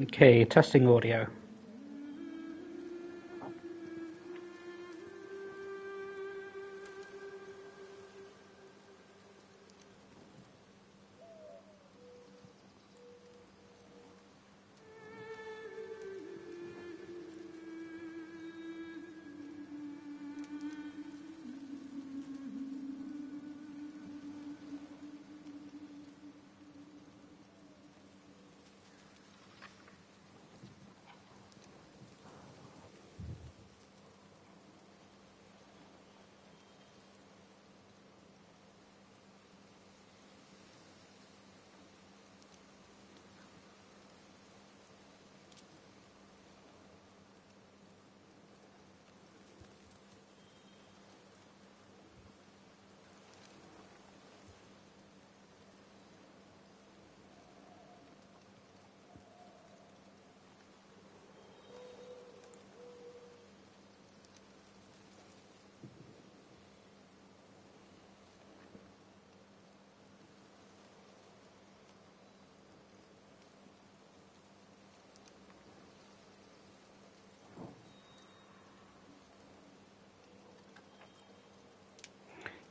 Okay, testing audio.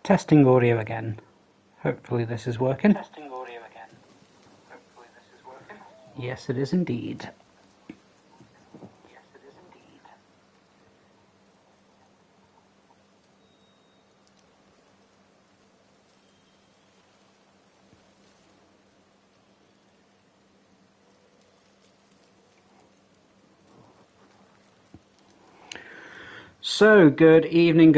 Testing audio again. Hopefully this is working. Testing audio again. Hopefully this is working. Yes, it is indeed. Yes, it is indeed. So, good evening,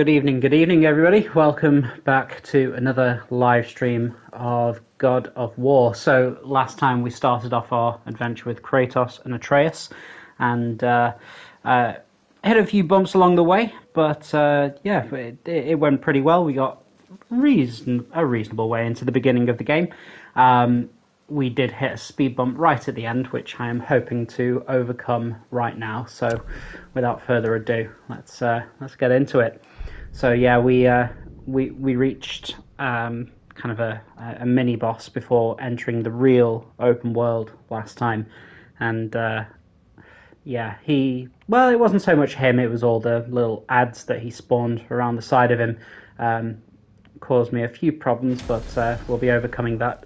everybody. Welcome back to another live stream of God of War. So, last time we started off our adventure with Kratos and Atreus, and hit a few bumps along the way, but yeah, it went pretty well. We got a reasonable way into the beginning of the game. We did hit a speed bump right at the end, which I am hoping to overcome right now. So, without further ado, let's get into it. So yeah, we reached kind of a mini boss before entering the real open world last time, and yeah, it wasn't so much him; it was all the little ads that he spawned around the side of him. Caused me a few problems, but we'll be overcoming that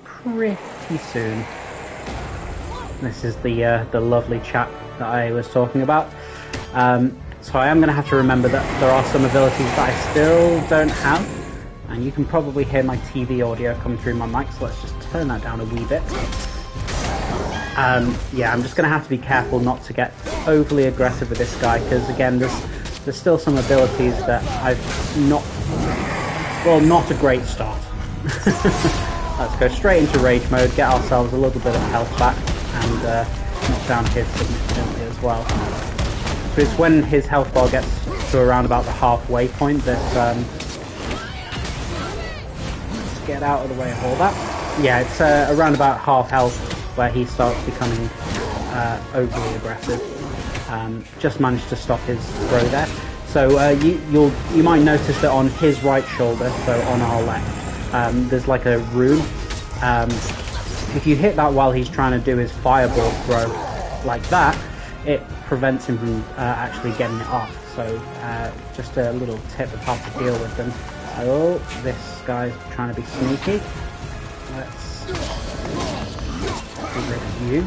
pretty soon. This is the lovely chap that I was talking about. So I am going to have to remember that there are some abilities that I still don't have, and you can probably hear my TV audio come through my mic, so let's just turn that down a wee bit. Yeah, I'm just going to have to be careful not to get overly aggressive with this guy, because again, there's still some abilities that I've not a great start. Let's go straight into rage mode, get ourselves a little bit of health back, and knock down his significantly as well. So it's when his health bar gets to around about the halfway point that... let's get out of the way of all that. Yeah, it's around about half health where he starts becoming overly aggressive. Just managed to stop his throw there. So you might notice that on his right shoulder, so on our left, there's like a rune. If you hit that while he's trying to do his fireball throw like that, it prevents him from actually getting it off. So just a little tip of how to deal with them. Oh, this guy's trying to be sneaky. Let's get rid of you.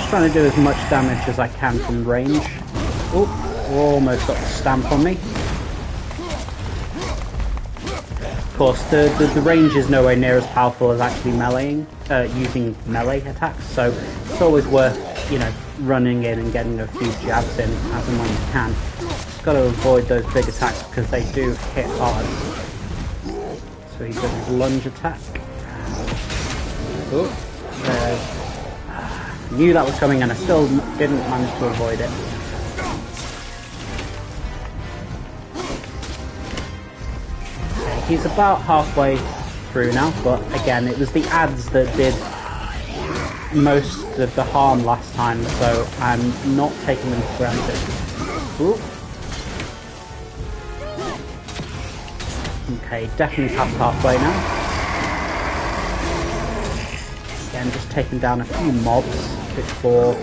Trying to do as much damage as I can from range. Oh, almost got the stamp on me. Of course, the range is nowhere near as powerful as actually using melee attacks, so it's always worth, running in and getting a few jabs in as and when you can. Just got to avoid those big attacks because they do hit hard. So he does his lunge attack. Oh, there's... Knew that was coming and I still didn't manage to avoid it. Okay, he's about halfway through now, but again, it was the ads that did most of the harm last time, so I'm not taking them for granted. Ooh. Okay, definitely past halfway now. Again, just taking down a few mobs before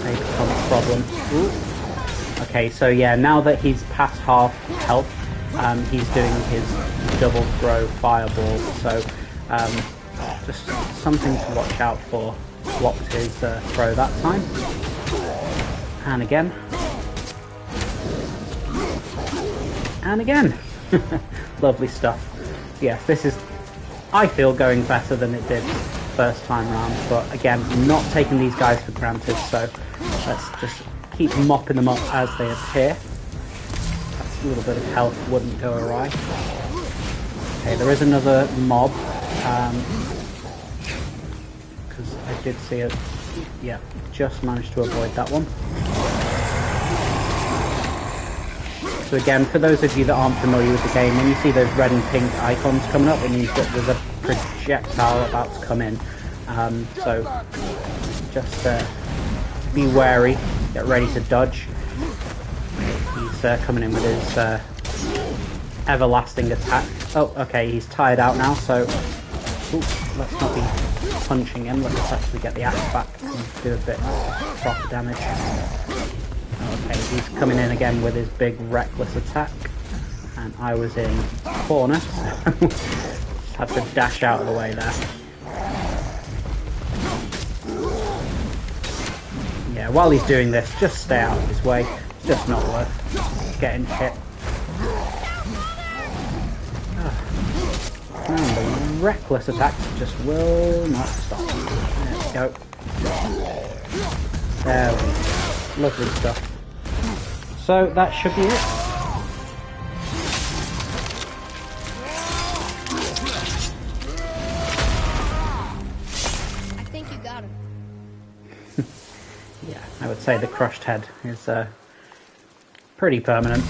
they become a problem. Ooh. Okay, so yeah, now that he's past half health, he's doing his double throw fireball, so just something to watch out for. Blocked his throw that time. And again. And again. Lovely stuff. Yes, this is, I feel, going better than it did first time round, but again, not taking these guys for granted, so let's just keep mopping them up as they appear. A little bit of health wouldn't go awry. Okay, there is another mob, because I did see it. Yeah, just managed to avoid that one. So again, for those of you that aren't familiar with the game, when you see those red and pink icons coming up, it means that there's a projectile about to come in. So just be wary, get ready to dodge. He's coming in with his everlasting attack. Oh, okay, he's tired out now, so let's not be punching him. Let's actually get the axe back and do a bit of proper damage. Okay, he's coming in again with his big reckless attack, and I was in corner, so just had to dash out of the way there. Yeah, while he's doing this, just stay out of his way. It's just not worth getting hit. And the reckless attacks just will not stop. There we go. There we go. Lovely stuff. So that should be it. I think you got him. Yeah, I would say the crushed head is pretty permanent.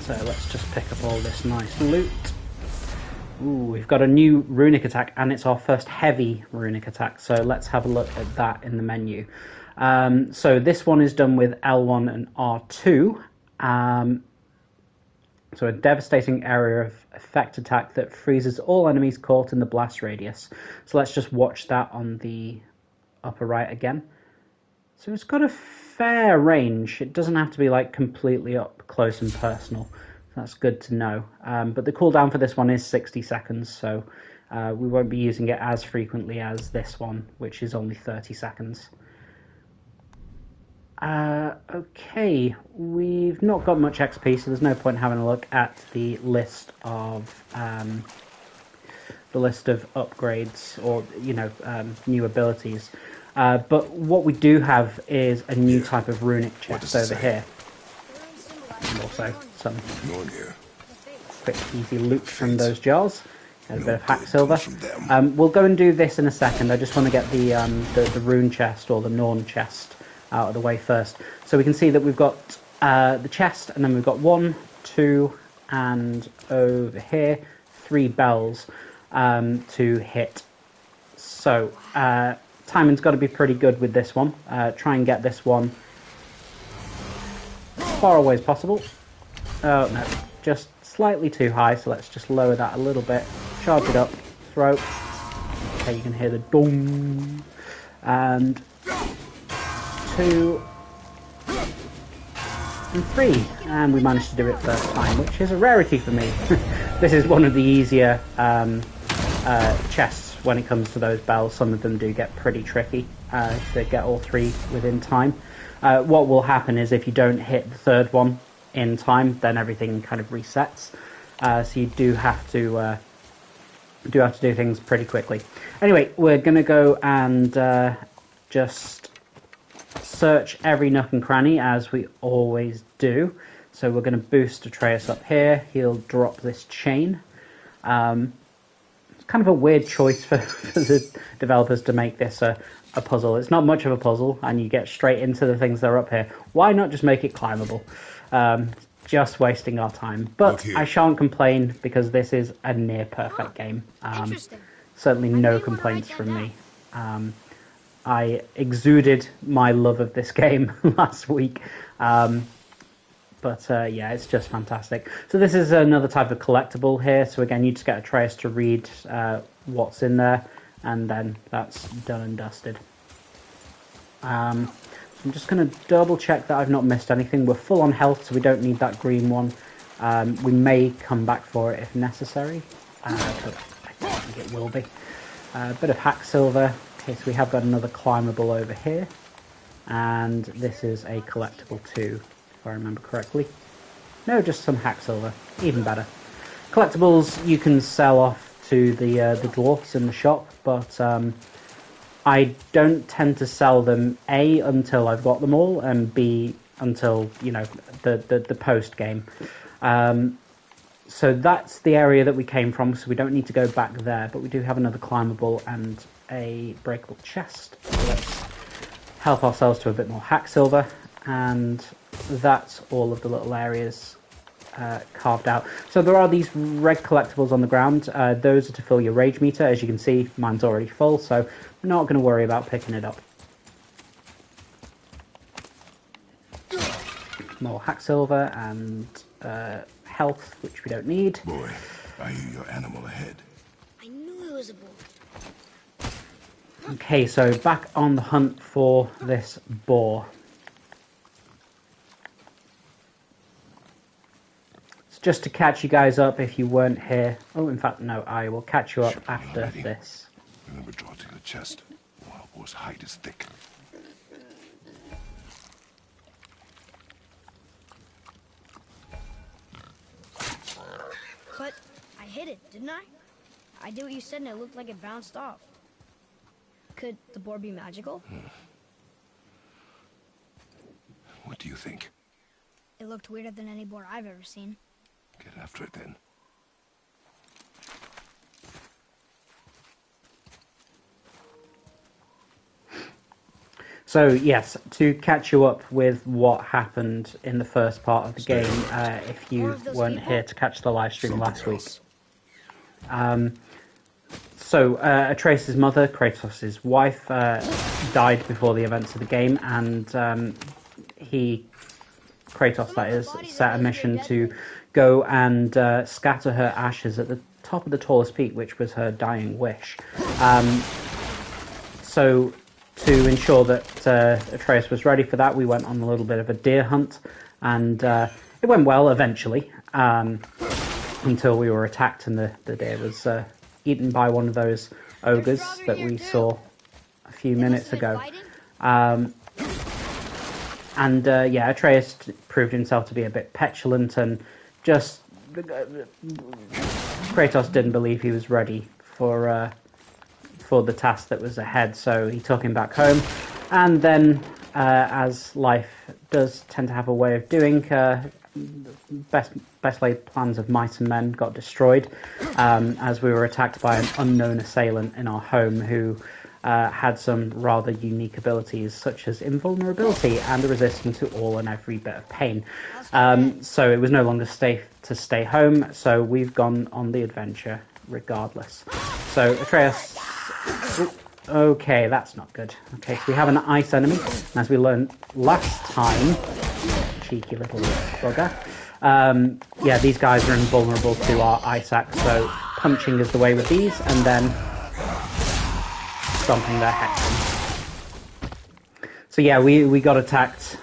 So let's just pick up all this nice loot. Ooh, we've got a new runic attack, and it's our first heavy runic attack. So let's have a look at that in the menu. So this one is done with L1 and R2. So a devastating area of effect attack that freezes all enemies caught in the blast radius. So let's just watch that on the upper right again. So it's got a fair range. It doesn't have to be like completely up close and personal. That's good to know. But the cooldown for this one is 60 seconds, so we won't be using it as frequently as this one, which is only 30 seconds. Okay, we've not got much XP, so there's no point having a look at the list of upgrades or new abilities. But what we do have is a new type of runic chest over here, and also some quick, easy loot from those jars. And a bit of hack silver. We'll go and do this in a second. I just want to get the rune chest or the Norn chest out of the way first. So we can see that we've got the chest, and then we've got 1, 2, and over here 3 bells to hit. So timing's got to be pretty good with this one. Try and get this one as far away as possible. Oh no, just slightly too high, so let's just lower that a little bit. Charge it up, throw. Okay, you can hear the dong. And 2 and 3, and we managed to do it first time, which is a rarity for me. This is one of the easier chests when it comes to those bells. Some of them do get pretty tricky to get all 3 within time. What will happen is if you don't hit the 3rd one in time, then everything kind of resets. So you do have to do things pretty quickly. Anyway, we're gonna go and just search every nook and cranny as we always do. So we're going to boost Atreus up here. He'll drop this chain. It's kind of a weird choice for the developers to make this a puzzle. It's not much of a puzzle, and you get straight into the things that are up here. Why not just make it climbable? Just wasting our time. But I shan't complain, because this is a near perfect game. Certainly no complaints from me. I exuded my love of this game last week. But yeah, it's just fantastic. So this is another type of collectible here. So again, you just get Atreus to read what's in there, and then that's done and dusted. I'm just going to double check that I've not missed anything. We're full on health, so we don't need that green one. We may come back for it if necessary, but I don't think it will be. A bit of hack silver. Okay, so we have got another climbable over here, and this is a collectible too, if I remember correctly. No, just some hack silver, even better. Collectibles you can sell off to the dwarfs in the shop, but I don't tend to sell them A until I've got them all, and B until, you know, the post game. So that's the area that we came from, so we don't need to go back there, but we do have another climbable and a breakable chest. So let's help ourselves to a bit more hack silver, and that's all of the little areas carved out. So there are these red collectibles on the ground. Those are to fill your rage meter. As you can see, mine's already full, so we're not going to worry about picking it up. More hack silver and health, which we don't need. Boy, I hear your animal ahead. I knew it was a bull. Okay, so back on the hunt for this boar. So just to catch you guys up if you weren't here. Oh, in fact, no, I will catch you up after already. this. Remember, draw to your chest. Wild boar's hide is thick. But I hit it, didn't I? I did what you said and it looked like it bounced off. Could the boar be magical? What do you think? It looked weirder than any boar I've ever seen. Get after it then. So yes, to catch you up with what happened in the first part of the game, if More you of those weren't people? here to catch the live stream Something last week. else. So Atreus' mother, Kratos' wife, died before the events of the game, and Kratos that is, set a mission to go and scatter her ashes at the top of the tallest peak, which was her dying wish. So to ensure that Atreus was ready for that, we went on a little bit of a deer hunt, and it went well eventually, until we were attacked and the deer was eaten by one of those ogres that we saw a few minutes ago. Yeah, Atreus proved himself to be a bit petulant, and just Kratos didn't believe he was ready for the task that was ahead, so he took him back home. And then, as life does tend to have a way of doing, best laid plans of might and men got destroyed, as we were attacked by an unknown assailant in our home who had some rather unique abilities, such as invulnerability and a resistance to all and every bit of pain. So it was no longer safe to stay home, so we've gone on the adventure regardless. So Atreus... Okay, that's not good. Okay, so we have an ice enemy, and as we learned last time, cheeky little bugger, yeah, these guys are invulnerable to our ice axe, so punching is the way with these, and then stomping their heads in. So yeah, we got attacked,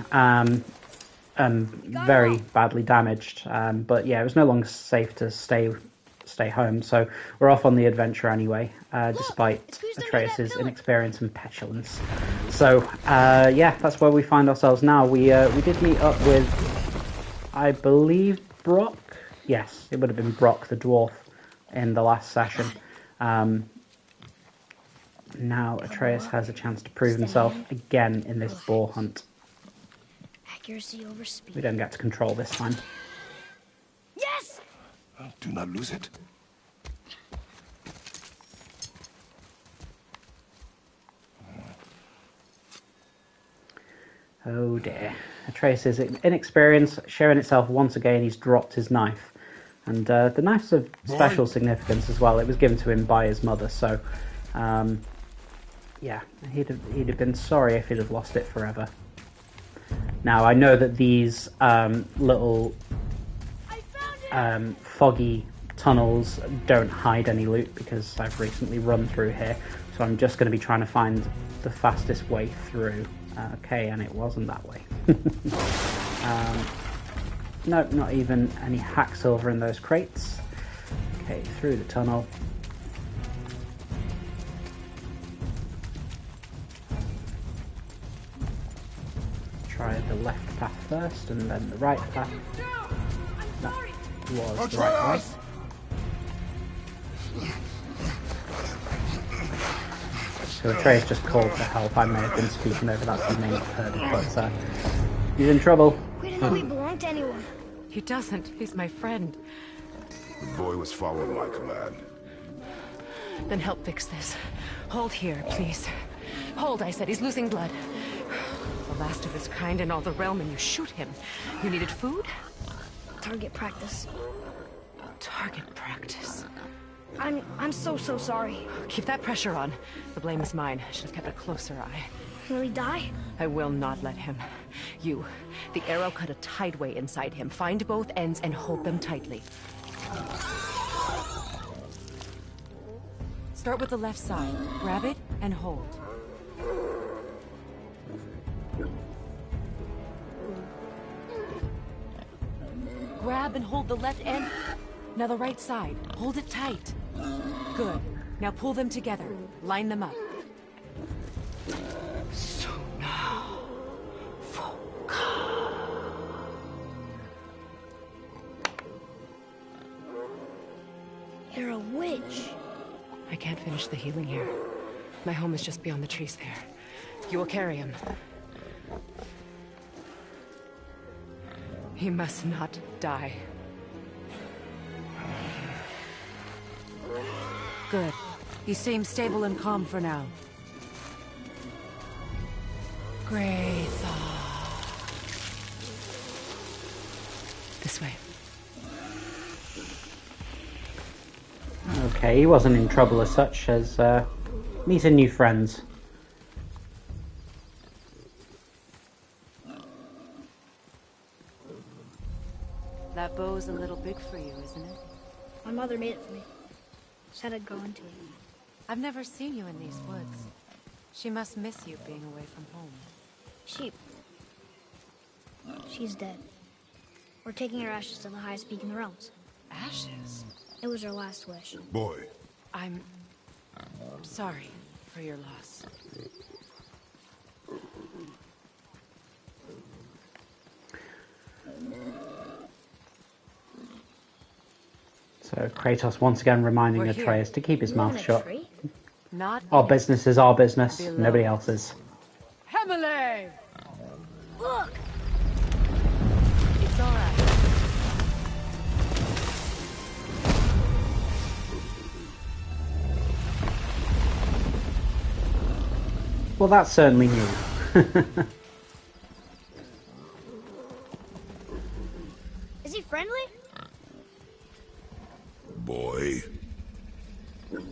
very badly damaged, but yeah, it was no longer safe to stay home, so we're off on the adventure anyway, despite Atreus' inexperience and petulance. So yeah, that's where we find ourselves now. We did meet up with, I believe, Brock. Yes, it would have been Brock the dwarf in the last session. Now Atreus has a chance to prove himself again in this boar hunt. Accuracy over speed. We don't get to control this time. Yes! Do not lose it. Oh dear. Atreus' inexperience showing itself once again. He's dropped his knife. And the knife's of special significance as well. It was given to him by his mother, so yeah, he'd have been sorry if he'd have lost it forever. Now, I know that these little foggy tunnels don't hide any loot because I've recently run through here, so I'm just going to be trying to find the fastest way through. Okay, and it wasn't that way. Nope, not even any hack silver in those crates. Okay, through the tunnel. Try the left path first and then the right path. That was the right way. So Atreus just called for help. I may have been speaking over that, so you may not have heard it, but he's in trouble. We didn't know he belonged to anyone. He doesn't. He's my friend. The boy was following my command. Then help fix this. Hold here, please. Hold, I said. He's losing blood. The last of his kind in all the realm, and you shoot him. You needed food? Target practice. Target practice. I'm so sorry. Keep that pressure on. The blame is mine. I should have kept a closer eye. Will he die? I will not let him. You, the arrow cut a tideway inside him. Find both ends and hold them tightly. Start with the left side. Grab it and hold. Grab and hold the left end. Now the right side. Hold it tight. Good. Now pull them together. Line them up. So now, You're a witch. I can't finish the healing here. My home is just beyond the trees there. You will carry him. He must not die. Good. He seems stable and calm for now. Great thought. This way. Okay, he wasn't in trouble as such as meeting new friends. That bow's a little big for you, isn't it? My mother made it for me. Said I'd grow into it. I've never seen you in these woods. She must miss you being away from home. She's dead. We're taking her ashes to the highest peak in the realms. Ashes? It was her last wish. Boy, I'm sorry for your loss. So Kratos once again reminding We're Atreus to keep his You live mouth in a shut. tree? Not Our business is our business, Below. nobody else's. Hemele! Look! It's all right. Well, that's certainly new. Is he friendly? boy.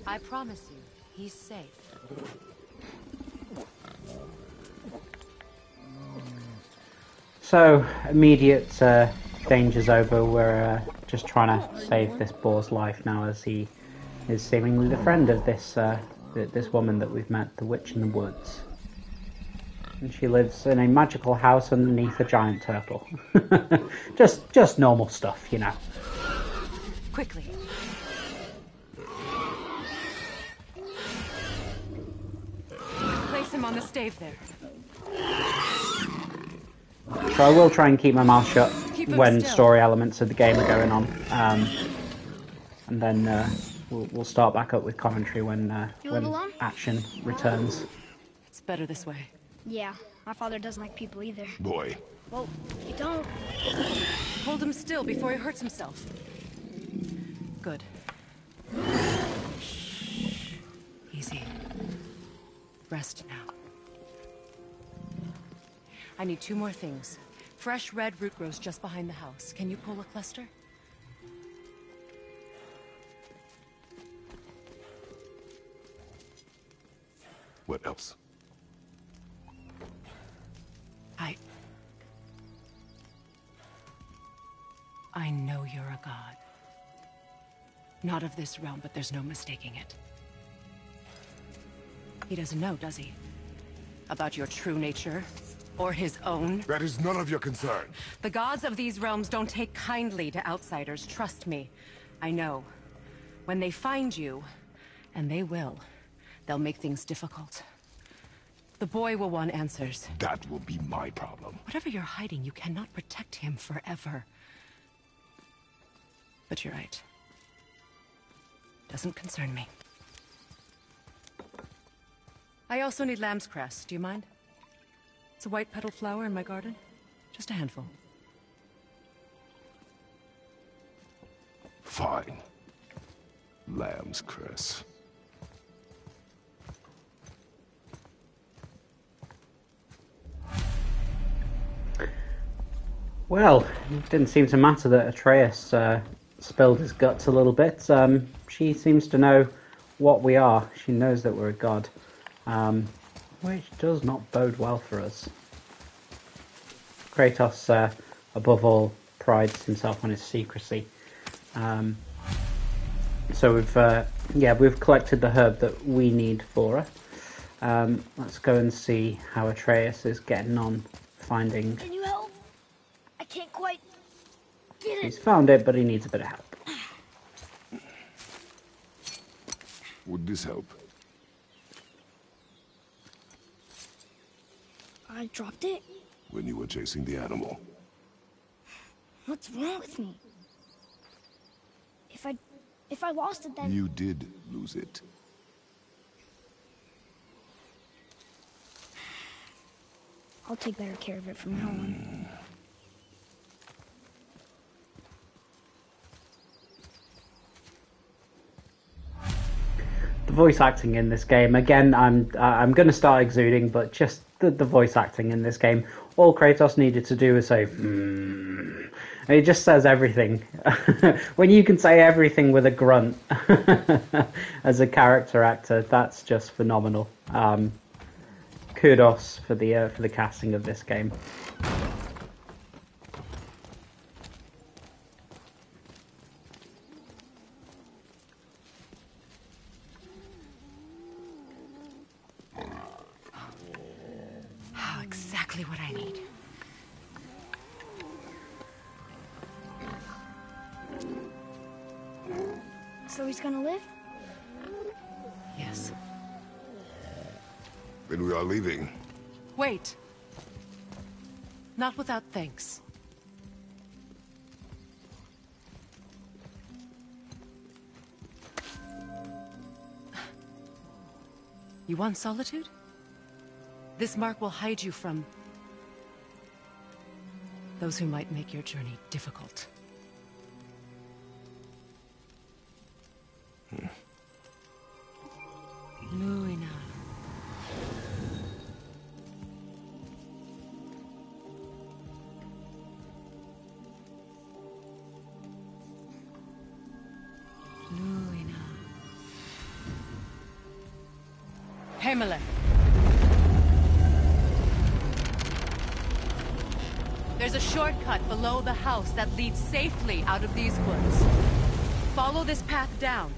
I promise you, he's safe. So, immediate danger's over. We're just trying to save this boar's life now, as he is seemingly the friend of this this woman that we've met, the witch in the woods. And she lives in a magical house underneath a giant turtle. just normal stuff, you know. Quickly. Place him on the stave there. So I will try and keep my mouth shut Keep him when still. story elements of the game are going on, and then we'll start back up with commentary when You live when alone? action returns. It's better this way. Yeah, my father doesn't like people either. Boy, Well, you don't. Hold him still before he hurts himself. Good. Easy. Rest now. I need 2 more things. Fresh red root grows just behind the house. Can you pull a cluster? what else? I know you're a god. Not of this realm, but there's no mistaking it. He doesn't know, does he? About your true nature? Or his own? That is none of your concern. The gods of these realms don't take kindly to outsiders, trust me. I know. When they find you, and they will, they'll make things difficult. The boy will want answers. That will be my problem. Whatever you're hiding, you cannot protect him forever. But you're right. Doesn't concern me. I also need lamb's cress. Do you mind? It's a white petal flower in my garden. Just a handful. Fine. Lamb's cress. Well, it didn't seem to matter that Atreus spilled his guts a little bit. She seems to know what we are. She knows that we're a god, which does not bode well for us. Kratos, above all, prides himself on his secrecy. So we've collected the herb that we need for her. Let's go and see how Atreus is getting on finding. Can you help? I can't quite get it. He's found it, but he needs a bit of help. Would this help? I dropped it? When you were chasing the animal. What's wrong with me? If I lost it, then... You did lose it. I'll take better care of it from now on. The voice acting in this game, again, I'm going to start exuding, but just the voice acting in this game, all Kratos needed to do was say, and it just says everything. When you can say everything with a grunt as a character actor, that's just phenomenal. Kudos for the casting of this game. Exactly what I need. So he's gonna live? Yes. Then we are leaving. Wait. Not without thanks. You want solitude? This mark will hide you from those who might make your journey difficult. Luina. Luina. Himalay. There's a shortcut below the house that leads safely out of these woods. Follow this path down,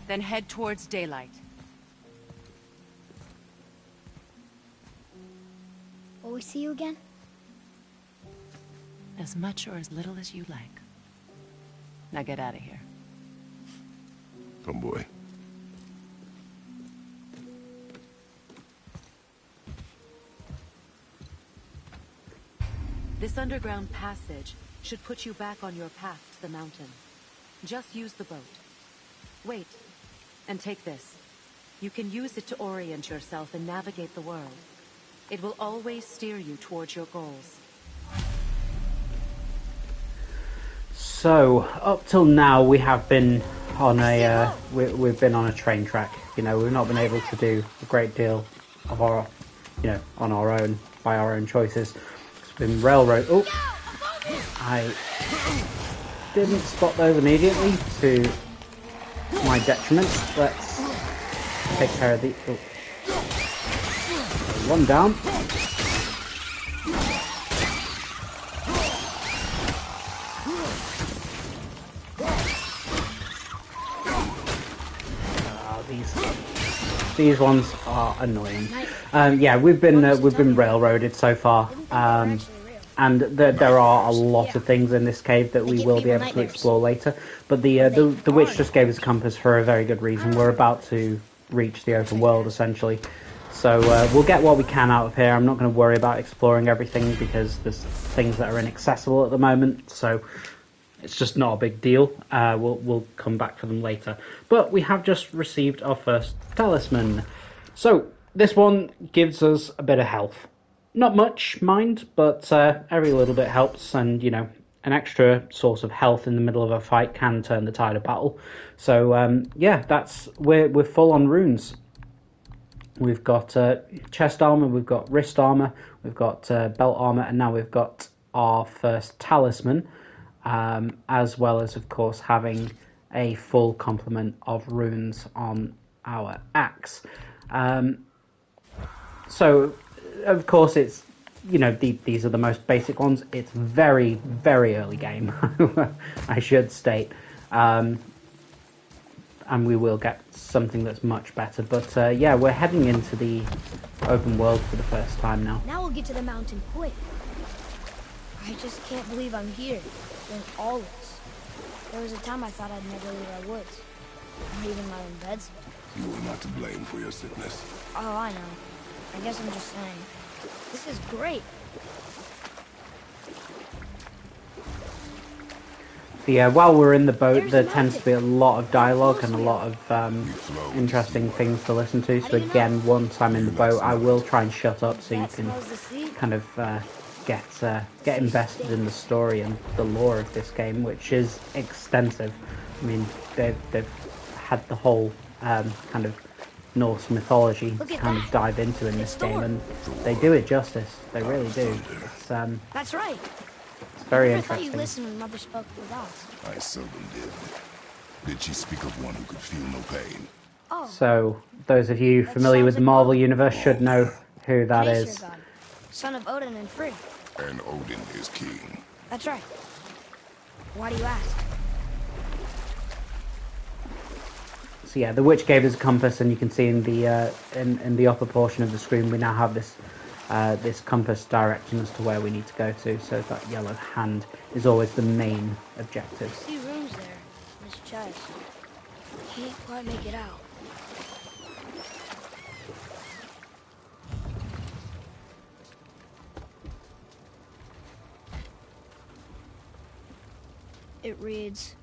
then head towards daylight. Will we see you again? As much or as little as you like. Now get out of here. Come, boy. This underground passage should put you back on your path to the mountain. Just use the boat. Wait, and take this. You can use it to orient yourself and navigate the world. It will always steer you towards your goals. So up till now, we have been on a we've been on a train track. You know, we've not been able to do a great deal of our, on our own by our own choices. It's been railroad. Oh, I didn't spot those immediately, to my detriment. Let's take care of the. Oh. One down. These ones are annoying. Yeah, we've been railroaded so far, and there are a lot of things in this cave that we will be able to explore later. But the witch just gave us a compass for a very good reason. We're about to reach the open world essentially, so we'll get what we can out of here. I'm not going to worry about exploring everything because there's things that are inaccessible at the moment. So it's just not a big deal. We'll come back for them later. But we have just received our first talisman. So this one gives us a bit of health. Not much, mind, but every little bit helps. And, you know, an extra source of health in the middle of a fight can turn the tide of battle. So, yeah, we're full on runes. We've got chest armor, we've got wrist armor, we've got belt armor, and now we've got our first talisman. As well as, of course, having a full complement of runes on our axe. So, of course, it's, you know, these are the most basic ones. It's very, very early game, I should state. And we will get something that's much better. But, yeah, we're heading into the open world for the first time now. Now we'll get to the mountain quick. I just can't believe I'm here. Doing all this. There was a time I thought I'd never leave our woods. Not even my own beds. You were not to blame for your sickness. Oh, I know. I guess I'm just saying. This is great. While we're in the boat, there tends to be a lot of dialogue and a lot of interesting things to listen to. So again, once I'm in the boat, I will try and shut up so you can kind of get invested in the story and the lore of this game, which is extensive. I mean, they've had the whole kind of Norse mythology to kind of dive into in this game, and they do it justice. They really do. That's right. It's very I interesting. thought you listened when Mother spoke with us. I seldom did. Did she speak of one who could feel no pain? Oh. So, those of you familiar with the Marvel Universe should know who that is. God, son of Odin and Frigg. And Odin is king. That's right. Why do you ask? So yeah, the witch gave us a compass, and you can see in the in the upper portion of the screen we now have this this compass directing us to where we need to go to. So that yellow hand is always the main objective. I see rooms there in this chest. Can't quite make it out. It reads,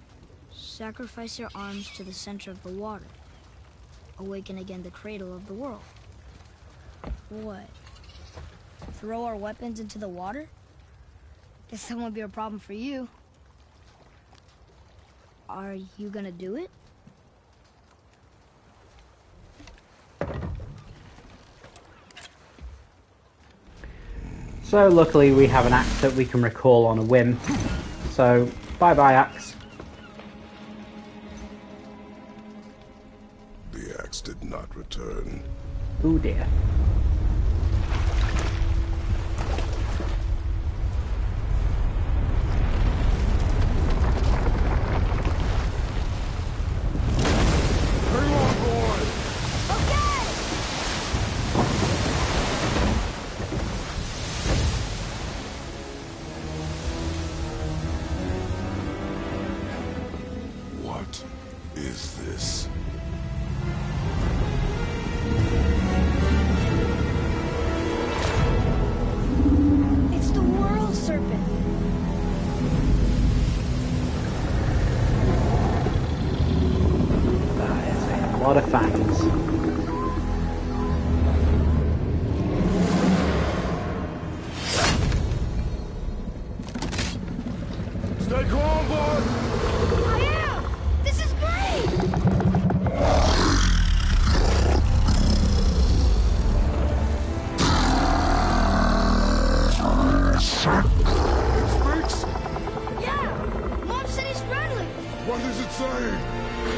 sacrifice your arms to the center of the water. Awaken again the cradle of the world. What? Throw our weapons into the water? Guess that won't be a problem for you. Are you gonna do it? So luckily we have an axe that we can recall on a whim. So bye-bye axe. The axe did not return. Oh dear. What is this? It's the world serpent. That is a lot of fangs. Stay calm, boy! I am! This is great! It speaks? Yeah! Mom said he's friendly! What does it say?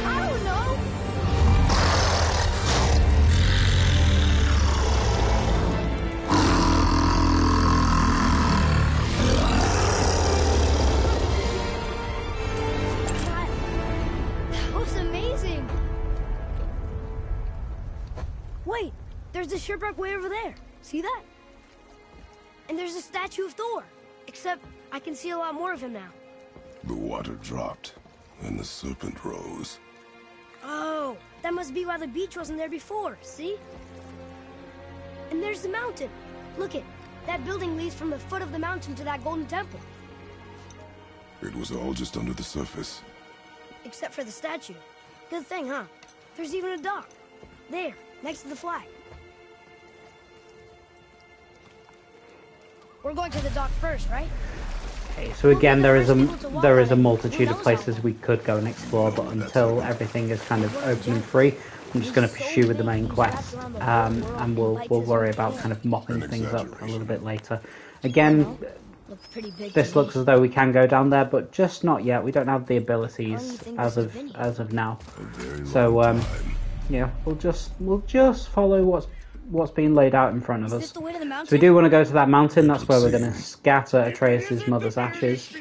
I don't know! That was amazing! There's a shipwreck way over there. See that? And there's a statue of Thor. Except I can see a lot more of him now. The water dropped, and the serpent rose. Oh, that must be why the beach wasn't there before, see? And there's the mountain. Look it, that building leads from the foot of the mountain to that golden temple. It was all just under the surface. Except for the statue. Good thing, huh? There's even a dock. There, next to the flag. We're going to the dock first, right? Okay, so again, there is a multitude of places we could go and explore, but until everything is kind of open and free, I'm just going to pursue with the main quest, and we'll worry about kind of mopping things up a little bit later. Again, this looks as though we can go down there, but just not yet. We don't have the abilities as of now. So yeah, we'll just follow what's being laid out in front of us. So we do want to go to that mountain. That's where we're going to scatter Atreus' mother's ashes.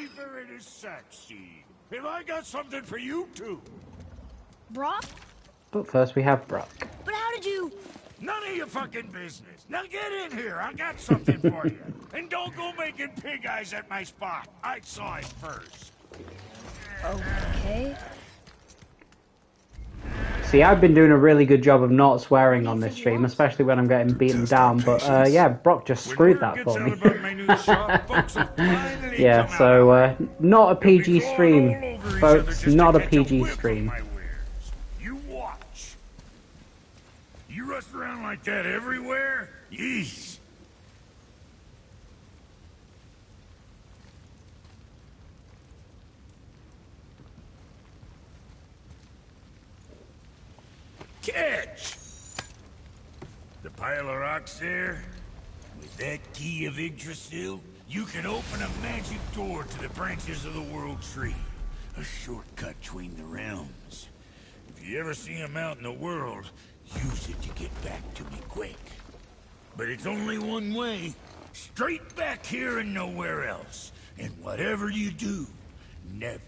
Have I got something for you too? Brock? But first we have Brock. But how did you... None of your fucking business. Now get in here. I got something for you. And don't go making pig eyes at my spot. I saw it first. Okay. See, I've been doing a really good job of not swearing on this stream, especially when I'm getting beaten down, but yeah, Brock just screwed that for me. Yeah, so not a PG stream, folks, not a PG stream. You watch. You rush around like that everywhere? Yeesh. Catch! The pile of rocks there? With that key of Yggdrasil, you can open a magic door to the branches of the World Tree. A shortcut between the realms. If you ever see him out in the world, use it to get back to me quick. But it's only one way. Straight back here and nowhere else. And whatever you do, never,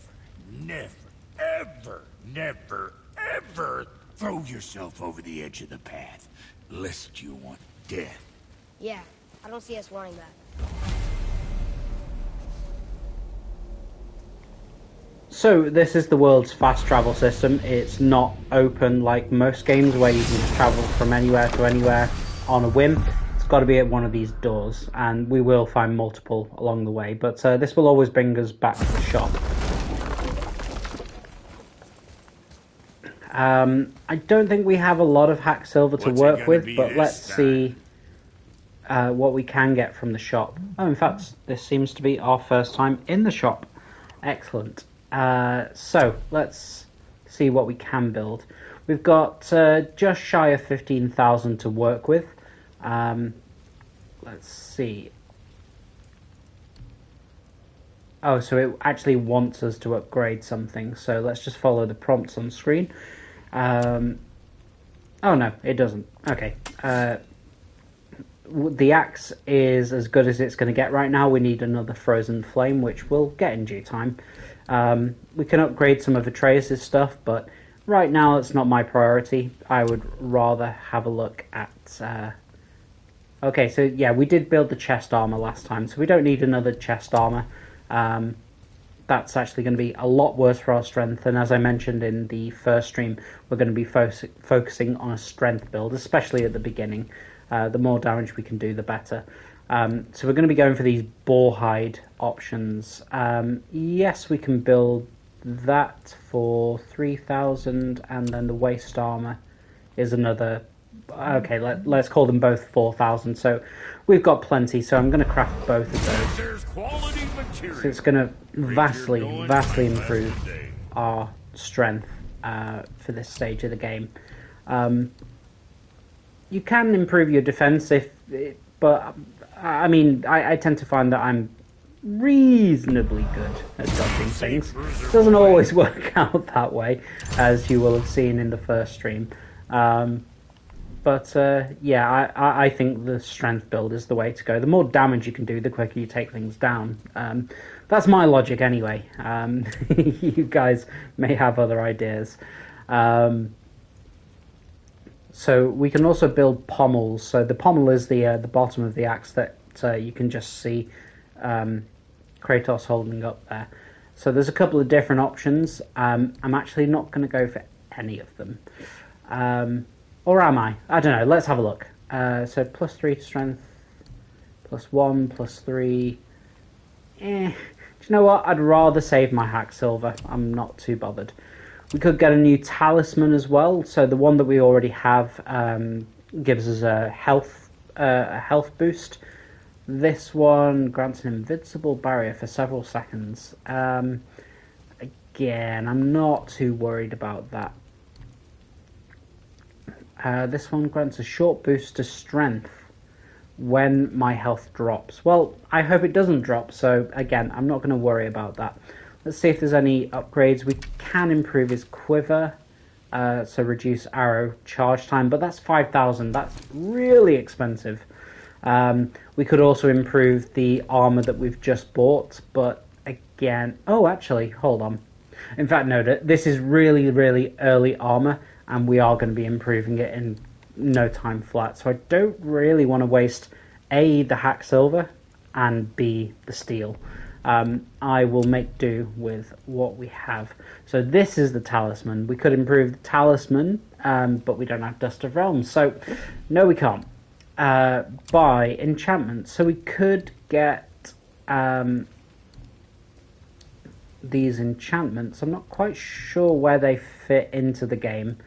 ever throw yourself over the edge of the path, lest you want death. Yeah, I don't see us wanting that. So this is the world's fast travel system. It's not open like most games where you can just travel from anywhere to anywhere on a whim. It's got to be at one of these doors, and we will find multiple along the way, but this will always bring us back to the shop. I don't think we have a lot of hack silver to work with, but let's see what we can get from the shop. Oh, in fact, this seems to be our first time in the shop. Excellent. So, let's see what we can build. We've got just shy of 15,000 to work with. Let's see. Oh, so it actually wants us to upgrade something, so let's just follow the prompts on screen. Oh no, it doesn't. Okay. The axe is as good as it's going to get right now. We need another frozen flame, which we'll get in due time. We can upgrade some of Atreus' stuff, but right now it's not my priority. I would rather have a look at... Okay, so yeah, we did build the chest armor last time, so we don't need another chest armor. That's actually going to be a lot worse for our strength, and as I mentioned in the first stream, we're going to be focusing on a strength build, especially at the beginning. The more damage we can do, the better. So we're going to be going for these boar hide options. Yes, we can build that for 3,000, and then the waist armor is another... Okay, let's call them both 4,000. So we've got plenty, so I'm going to craft both of those. So it's going to vastly improve our strength for this stage of the game. You can improve your defense, but I mean, I tend to find that I'm reasonably good at dodging things. It doesn't always work out that way, as you will have seen in the first stream. But yeah, I think the strength build is the way to go. The more damage you can do, the quicker you take things down. That's my logic anyway. You guys may have other ideas. So we can also build pommels. So the pommel is the bottom of the axe that you can just see Kratos holding up there. So there's a couple of different options. I'm actually not going to go for any of them. Or am I? I don't know. Let's have a look. So +3 to strength, +1, +3. Do you know what? I'd rather save my hack silver. I'm not too bothered. We could get a new talisman as well. So the one that we already have gives us a health boost. This one grants an invincible barrier for several seconds. Again, I'm not too worried about that. This one grants a short boost to strength when my health drops. Well, I hope it doesn't drop, so again, I'm not going to worry about that. Let's see if there's any upgrades. We can improve his quiver, so reduce arrow charge time, but that's 5,000. That's really expensive. We could also improve the armor that we've just bought, but again... Oh, actually, hold on. In fact, no, this is really, really early armor, and we are going to be improving it in no time flat. So I don't really want to waste A, the hack silver, and B, the steel. I will make do with what we have. So this is the talisman. We could improve the talisman, but we don't have Dust of Realms. So no, we can't. Buy enchantment. So we could get these enchantments. I'm not quite sure where they fit into the game.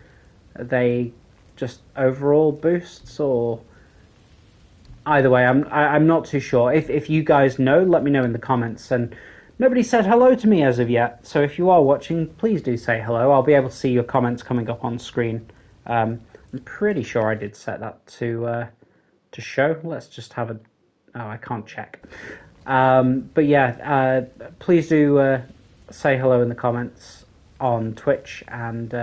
Are they just overall boosts, or either way? I'm not too sure. If you guys know, let me know in the comments. And nobody said hello to me as of yet, so if you are watching, please do say hello. I'll be able to see your comments coming up on screen. I'm pretty sure I did set that to show. Let's just have a... Oh, I can't check. But yeah, please do say hello in the comments on Twitch, and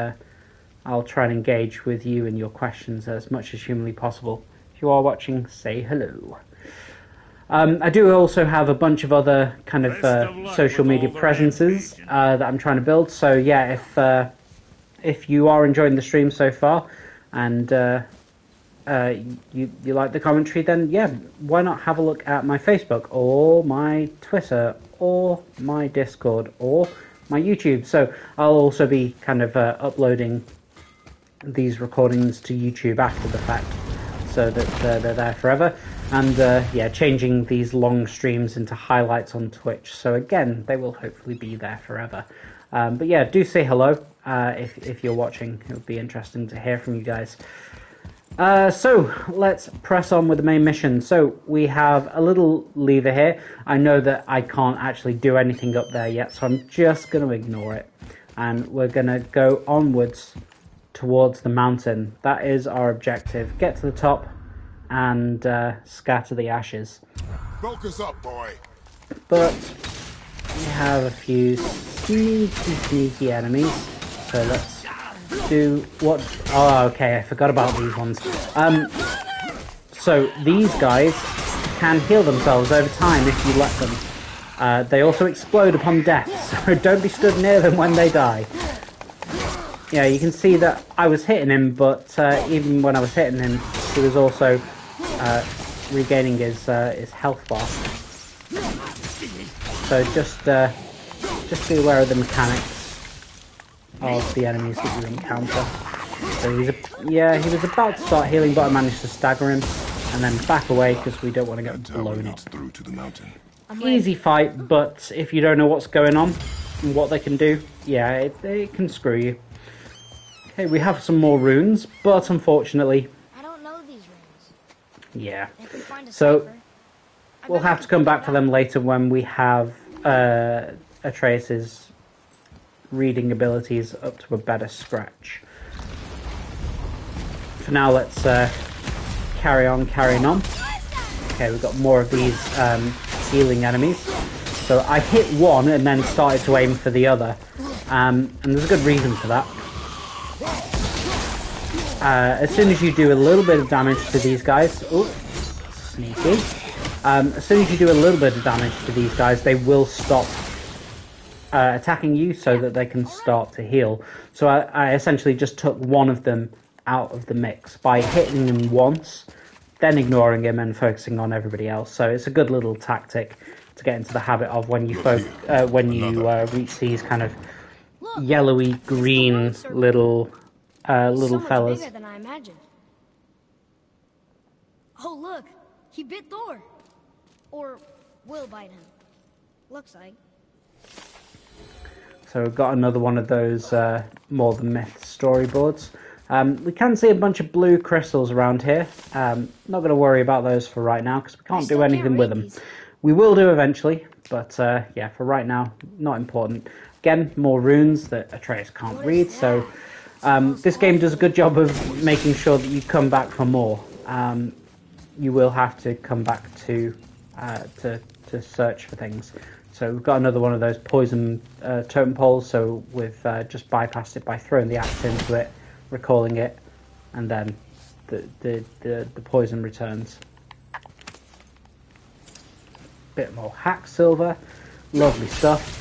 I'll try and engage with you and your questions as much as humanly possible. If you are watching, say hello. I do also have a bunch of other kind of social media presences that I'm trying to build. So yeah, if you are enjoying the stream so far, and you like the commentary, then yeah, why not have a look at my Facebook or my Twitter or my Discord or my YouTube. So I'll also be kind of uploading these recordings to YouTube after the fact, so that they're there forever. And yeah, changing these long streams into highlights on Twitch, so again, they will hopefully be there forever. But yeah, do say hello if you're watching. It would be interesting to hear from you guys. So let's press on with the main mission. So we have a little lever here. I know that I can't actually do anything up there yet, so I'm just going to ignore it, and we're going to go onwards towards the mountain. That is our objective. Get to the top and scatter the ashes. Focus up, boy. But we have a few sneaky enemies, so let's do what... Oh, okay, I forgot about these ones. So these guys can heal themselves over time if you let them. They also explode upon death, so don't be stood near them when they die. Yeah, you can see that I was hitting him, but even when I was hitting him, he was also regaining his health bar. So just be aware of the mechanics of the enemies that you encounter. So he was about to start healing, but I managed to stagger him and then back away because we don't want to get blown up. Through to the mountain. Easy fight, but if you don't know what's going on and what they can do, yeah, it can screw you. Okay, we have some more runes, but unfortunately... I don't know these runes. Yeah. If we find a So, cipher, we'll have to come back for them later when we have Atreus' reading abilities up to a better scratch. For now, let's carrying on. Okay, we've got more of these healing enemies. So I hit one and then started to aim for the other. And there's a good reason for that. As soon as you do a little bit of damage to these guys... Ooh, sneaky. As soon as you do a little bit of damage to these guys, they will stop attacking you so that they can start to heal. So I essentially just took one of them out of the mix by hitting him once, then ignoring him and focusing on everybody else. So it's a good little tactic to get into the habit of when you reach these kind of Look, yellowy it's the green world serpent. little He's little so much fellas. bigger than I imagined. Oh, look. He bit Thor. Or will bite him. Looks like. So we've got another one of those More Than Myth storyboards. We can see a bunch of blue crystals around here. Not going to worry about those for right now because we can't do anything with them. We will do eventually, but yeah, for right now, not important. Again, more runes that Atreus can't read, so this game does a good job of making sure that you come back for more. You will have to come back to search for things. So we've got another one of those poison totem poles, so we've just bypassed it by throwing the axe into it, recalling it, and then the poison returns. Bit more hack silver, lovely stuff.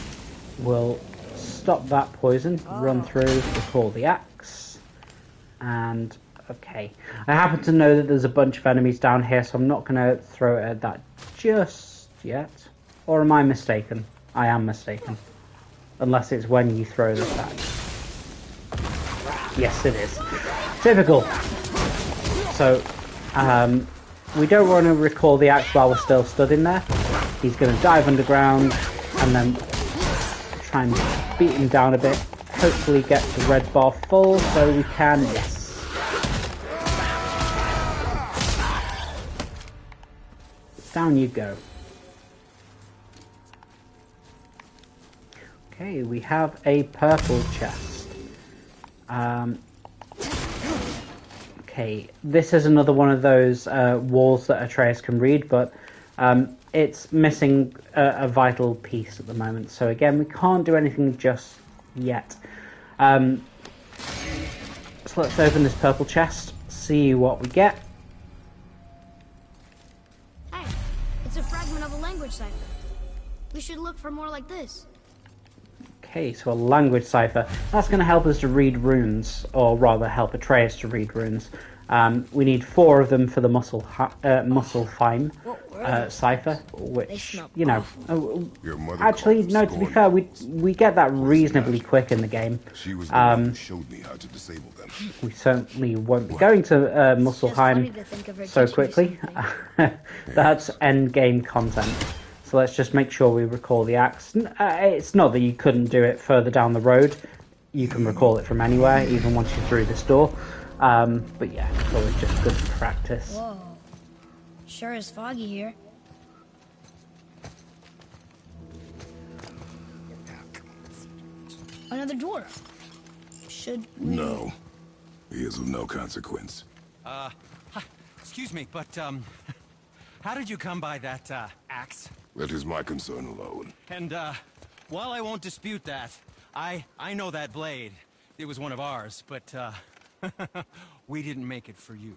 We'll stop that poison, run through, recall the axe, and okay. I happen to know that there's a bunch of enemies down here, so I'm not going to throw it at that just yet. Or am I mistaken? I am mistaken. Unless it's when you throw this axe. Yes, it is. Typical. So, we don't want to recall the axe while we're still stood in there. He's going to dive underground and then try and beat him down a bit. Hopefully get the red bar full so we can, yes. Down you go. Okay, we have a purple chest. Okay, this is another one of those walls that Atreus can read, but it's missing a vital piece at the moment. So again, we can't do anything just yet. So let's open this purple chest, see what we get. Hey, it's a fragment of a language cipher. We should look for more like this. Okay, so a language cipher. That's going to help us to read runes, or rather help Atreus to read runes. We need 4 of them for the Muspelheim cipher, which, you know, actually, no, to be fair, we get that reasonably quick in the game. She was the one who showed me how to disable them. We certainly won't be going to Muspelheim so quickly. That's end game content. So let's just make sure we recall the axe. It's not that you couldn't do it further down the road. You can recall it from anywhere, even once you're through this door. But yeah, it's always just good practice. Whoa. Sure is foggy here. Another dwarf. Should we... No. He is of no consequence. Excuse me, but, how did you come by that, axe? That is my concern alone. And, while I won't dispute that, I know that blade. It was one of ours, but, we didn't make it for you.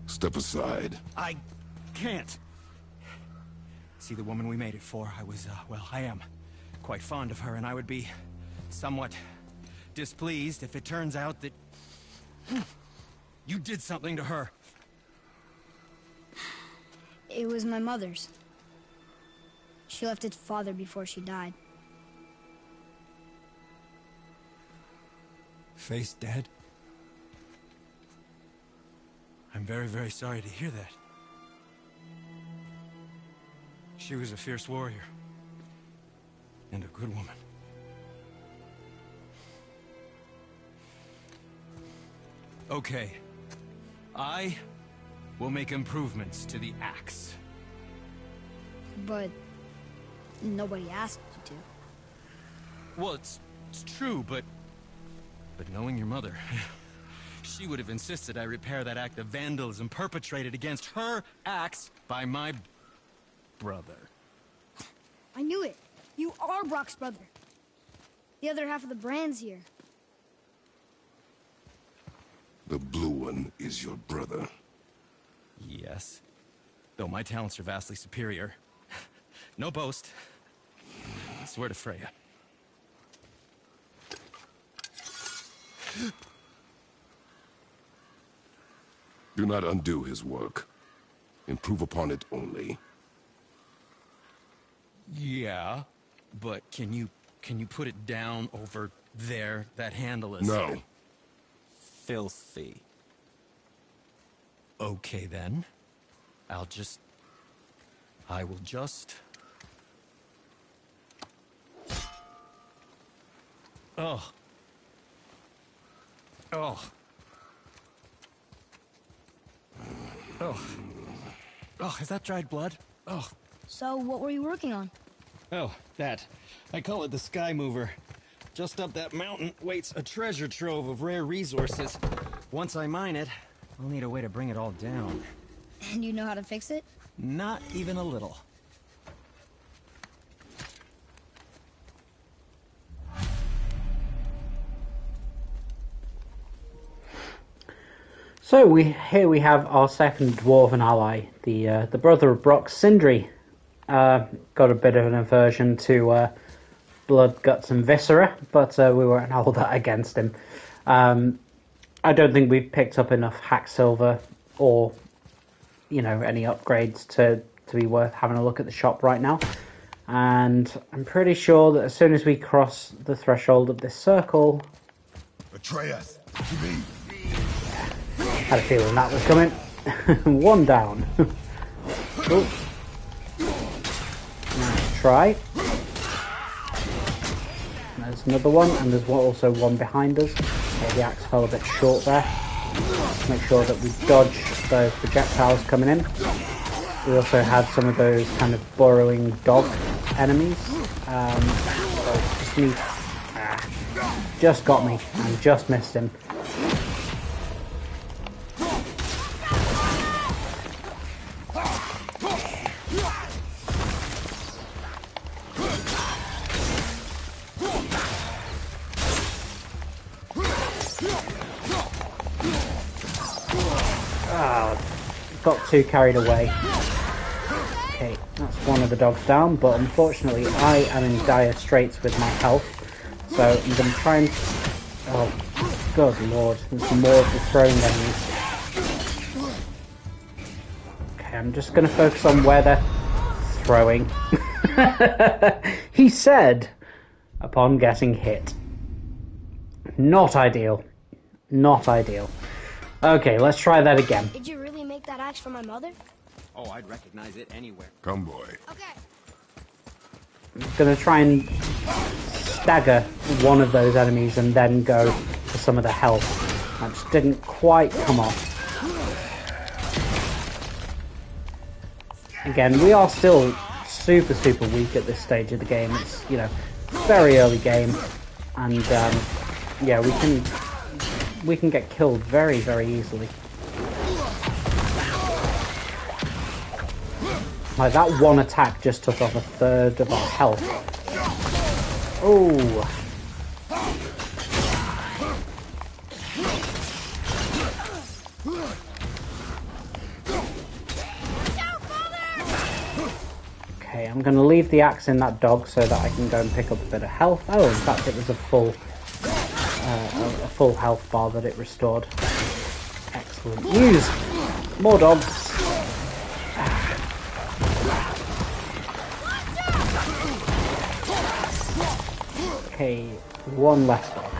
Step aside. I can't. See, the woman we made it for, I was, well, I am quite fond of her, and I would be somewhat displeased if it turns out that you did something to her. It was my mother's. She left its father before she died. Face dead? I'm very, very sorry to hear that. She was a fierce warrior. And a good woman. Okay. I will make improvements to the axe. But nobody asked you to. Well, it's true, but knowing your mother, she would have insisted I repair that act of vandalism perpetrated against her axe by my brother. I knew it. You are Brock's brother. The other half of the brand's here. The blue one is your brother. Yes. Though my talents are vastly superior. No boast. I swear to Freya. Do not undo his work. Improve upon it only. Yeah, but can you put it down over there? That handle is No. filthy. Okay then. I will just... Oh. Oh. Oh. Oh, is that dried blood? Oh. So, what were you working on? Oh, that. I call it the Sky Mover. Just up that mountain waits a treasure trove of rare resources. Once I mine it, I'll need a way to bring it all down. And you know how to fix it? Not even a little. So here we have our second dwarven ally, the brother of Brock, Sindri. Got a bit of an aversion to blood, guts, and viscera, but we won't hold that against him. I don't think we've picked up enough hack silver or, you know, any upgrades to be worth having a look at the shop right now. And I'm pretty sure that as soon as we cross the threshold of this circle... Betray us. To me. Had a feeling that was coming. One down. Cool. Nice try. There's another one, and there's also one behind us. Okay, the axe fell a bit short there. Make sure that we dodge those projectiles coming in. We also had some of those kind of burrowing dog enemies. So just need... just got me and just missed him. Got too carried away. Okay, that's one of the dogs down, but unfortunately I am in dire straits with my health, so I'm going to try and... oh, good lord, there's more of the throwing enemies. Okay, I'm just going to focus on where they're throwing. He said, upon getting hit. Not ideal. Not ideal. Okay, let's try that again. Did you really make that axe for my mother? Oh, I'd recognize it anywhere. Come, boy. Okay. I'm going to try and stagger one of those enemies and then go for some of the health. That just didn't quite come off. Again, we are still super weak at this stage of the game. It's, you know, very early game, and yeah, we can get killed very easily. Like, that one attack just took off a third of our health. Oh. Okay, I'm going to leave the axe in that dog so that I can go and pick up a bit of health. Oh, in fact, it was a full health bar that it restored. Excellent news. More dogs. Okay, one less dog.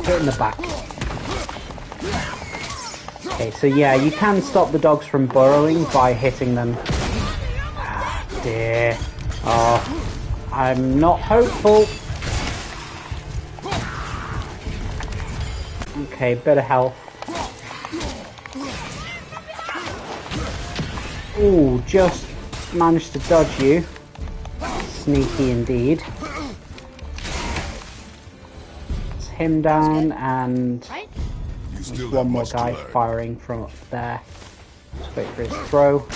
Hit in the back. Okay, so yeah, you can stop the dogs from burrowing by hitting them. Ah, dear. Oh, I'm not hopeful. Okay, bit of health. Ooh, just managed to dodge you. Sneaky indeed. It's him down, and there's one more guy firing from up there. Just wait for his throw.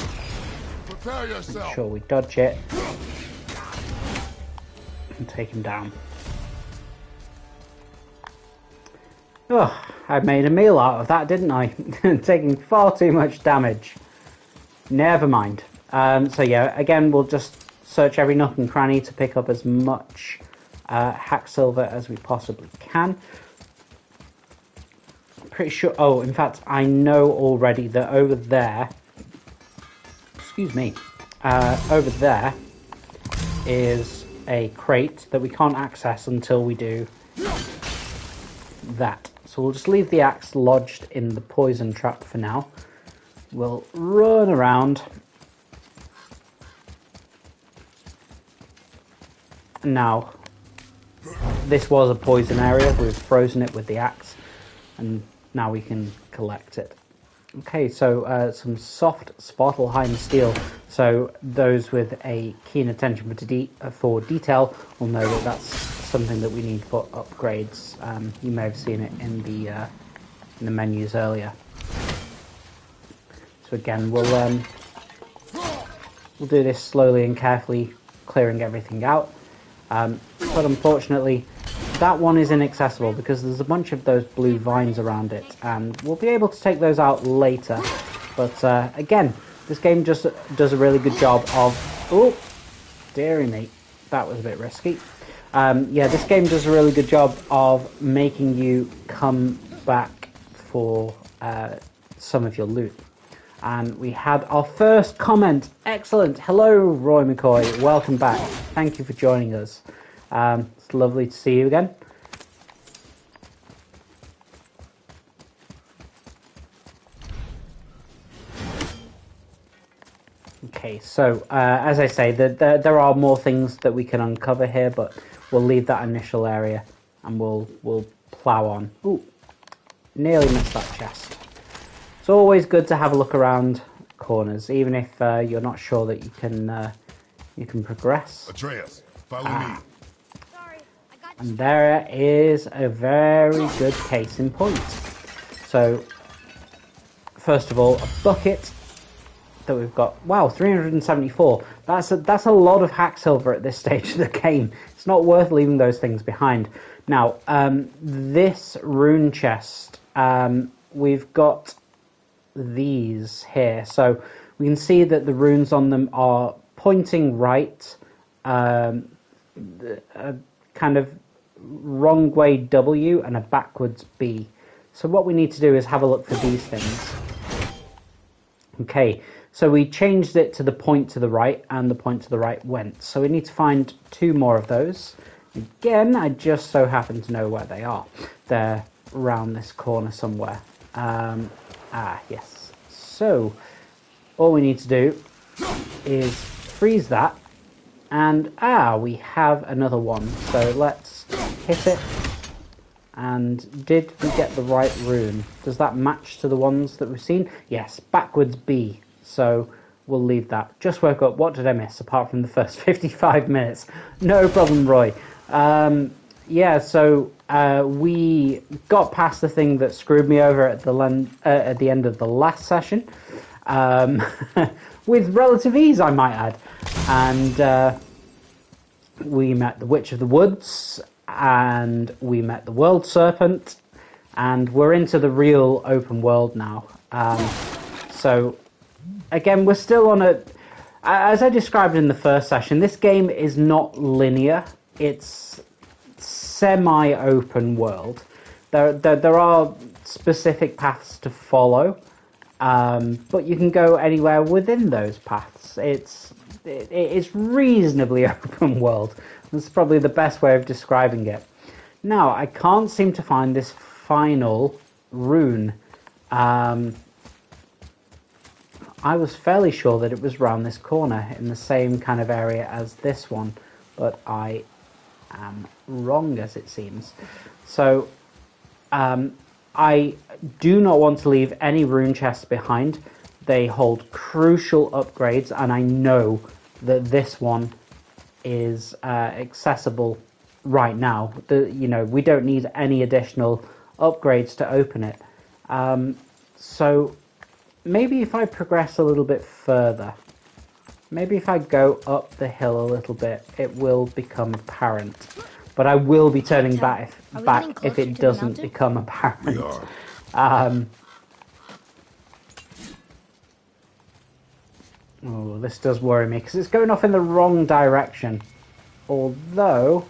Make sure we dodge it. And take him down. Oh, I made a meal out of that, didn't I? Taking far too much damage. Never mind. So yeah, again, we'll just search every nook and cranny to pick up as much hack silver as we possibly can. pretty sure... Oh, in fact, I know already that over there... Excuse me. Over there is a crate that we can't access until we do that. So we'll just leave the axe lodged in the poison trap for now. We'll run around. Now, this was a poison area. We've frozen it with the axe, and now we can collect it. Okay, so some soft Svartalheim steel. So those with a keen attention for detail will know that that's something that we need for upgrades. You may have seen it in the menus earlier. So again, we'll do this slowly and carefully, clearing everything out. But unfortunately, that one is inaccessible because there's a bunch of those blue vines around it, and we'll be able to take those out later. But again, this game just does a really good job of... Oh, dearie me, that was a bit risky. Yeah, this game does a really good job of making you come back for some of your loot. And we had our first comment. Excellent. Hello, Roy McCoy. Welcome back. Thank you for joining us. It's lovely to see you again. Okay, so as I say, there are more things that we can uncover here, but we'll leave that initial area and we'll plow on. Ooh, nearly missed that chest. It's always good to have a look around corners, even if you're not sure that you can progress. Atreus, follow me. And there is a very good case in point. So, first of all, a bucket that we've got. Wow, 374. That's a lot of hack silver at this stage of the game. It's not worth leaving those things behind. Now, this rune chest, we've got these here. So we can see that the runes on them are pointing right, kind of wrong way W and a backwards B. So what we need to do is have a look for these things. Okay, so we changed it to the point to the right, and the point to the right went. So we need to find 2 more of those. Again, I just so happen to know where they are. They're around this corner somewhere. Yes. So all we need to do is freeze that, and we have another one. So let's hit it. And did we get the right rune? Does that match to the ones that we've seen? Yes, backwards B. So we'll leave that. Just woke up. What did I miss apart from the first 55 minutes? No problem, Roy. Yeah, so we got past the thing that screwed me over at the end of the last session, with relative ease, I might add. And we met the Witch of the Woods, and we met the World Serpent, and we're into the real open world now. So, again, we're still on a... As I described in the first session, this game is not linear. It's semi-open world. There are specific paths to follow, but you can go anywhere within those paths. It's reasonably open world. That's probably the best way of describing it. Now, I can't seem to find this final rune. I was fairly sure that it was round this corner in the same kind of area as this one, but I am wrong, as it seems. So I do not want to leave any rune chests behind. They hold crucial upgrades, and I know that this one is accessible right now. We don't need any additional upgrades to open it. So maybe if I progress a little bit further, maybe if I go up the hill a little bit, it will become apparent. But I will be turning back if it doesn't become apparent. Oh, this does worry me, because it's going off in the wrong direction. Although,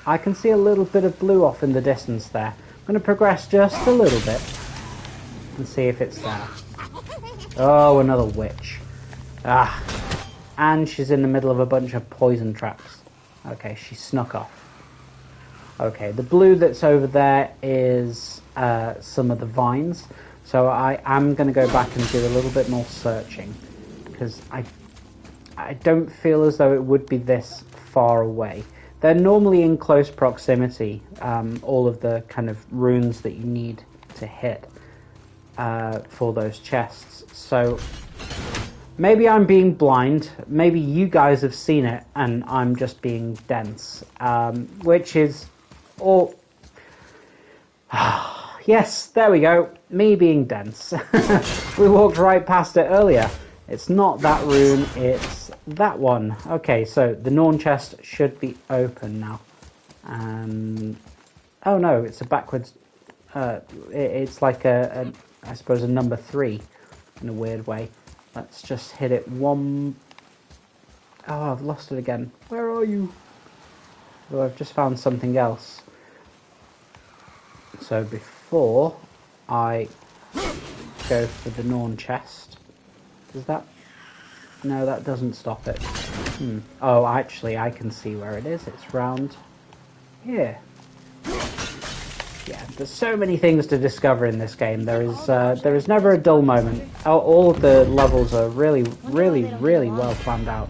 I can see a little bit of blue off in the distance there. I'm going to progress just a little bit and see if it's there. Oh, another witch. Ah, and she's in the middle of a bunch of poison traps. Okay, she snuck off. Okay, the blue that's over there is some of the vines. So I am going to go back and do a little bit more searching, because I don't feel as though it would be this far away. They're normally in close proximity, all of the kind of runes that you need to hit for those chests. So maybe I'm being blind, maybe you guys have seen it and I'm just being dense, which is all... Yes, there we go, me being dense. We walked right past it earlier. It's not that rune, it's that one. Okay, so the Norn chest should be open now. Oh no, it's a backwards... it's like I suppose a number 3 in a weird way. Let's just hit it one... Oh, I've lost it again. Where are you? Oh, I've just found something else. So before I go for the Norn chest... Does that... No, that doesn't stop it. Oh, actually, I can see where it is. It's round here. Yeah, there's so many things to discover in this game. There is never a dull moment. All of the levels are really well planned out,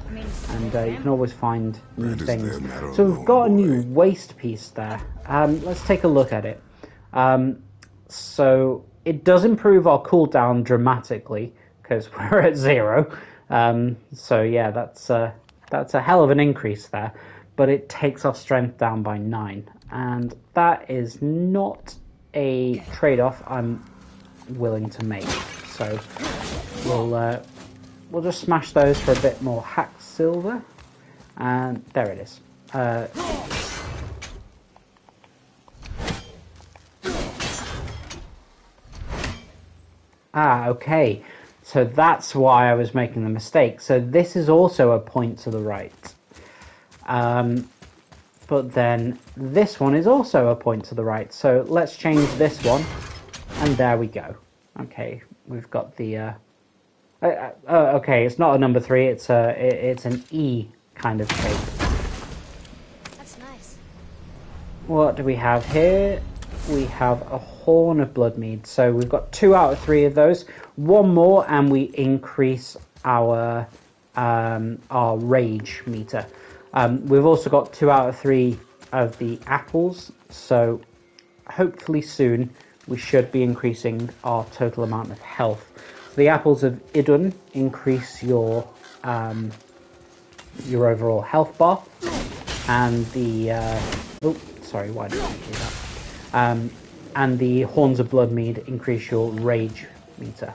and you can always find new things. So we've got a new waste piece there. Let's take a look at it. So it does improve our cooldown dramatically because we're at 0. So yeah, that's a hell of an increase there. But it takes our strength down by 9, and that is not a trade-off I'm willing to make. So we'll just smash those for a bit more hacked silver, and there it is. Okay. So that's why I was making the mistake. So this is also a point to the right. But then this one is also a point to the right. So let's change this one, and there we go. Okay, we've got the... okay, it's not a number 3. It's an E kind of shape. That's nice. What do we have here? We have a Horn of Bloodmead. So we've got 2 out of 3 of those. One more, and we increase our rage meter. We've also got 2 out of 3 of the apples, so hopefully soon we should be increasing our total amount of health. So the apples of Idun increase your overall health bar, and the oh, sorry, why did I do that? And the Horns of Bloodmead increase your rage meter.